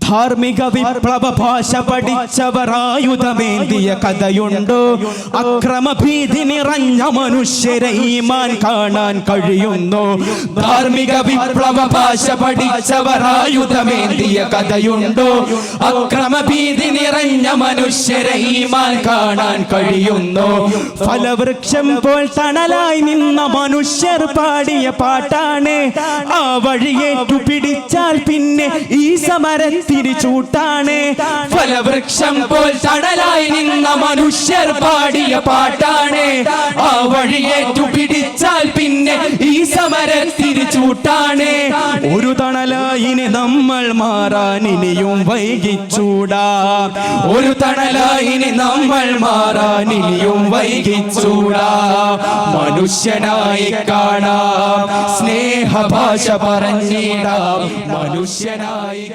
ധാർമ്മിക വിപ്ലവ ഭാഷ പഠിച്ചവർ ആയുധമേന്തിയ കഥയുണ്ടോ? അക്രമഭീതി നിറഞ്ഞ മനുഷ്യരെ ഈമാൻ കാണാൻ കഴിയുന്നു. ധാർമ്മിക വിപ്ലവ ഭാഷ പഠിച്ചവർ ആയുധമേന്തിയ കഥയുണ്ടോ? അക്രമഭീതി നിറഞ്ഞ മനുഷ്യരെ ഈമാൻ കാണാൻ കഴിയുന്നു. ഫലവൃക്ഷം പോൽ തണലായി നിന്ന മനുഷ്യർ പാടിയ പാട്ടാണ്. ആ വഴിയേറ്റു പിടിച്ചാൽ പിന്നെ ഈ സമരത്തിന് ചൂട്ടാണ്. ഫലവൃക്ഷം പോൽ തണലായി നിന്ന മനുഷ്യർ പാടിയ പാട്ടാണ്. ആ വഴിയേറ്റു പിടിച്ചാൽ പിന്നെ ഈ സമരത്തിന് ചൂട്ടാണ്. ഒരു തണലായിന് നമ്മൾ മാറാൻ ഇനിയും വൈകിച്ചൂടാ. ഒരു തണലായിന് നമ്മൾ മാറാൻ ഇനിയും വൈകിച്ചൂടാ. മനുഷ്യനായി കാണാം, സ്നേഹഭാഷ പറഞ്ഞിടാം. മനുഷ്യനായി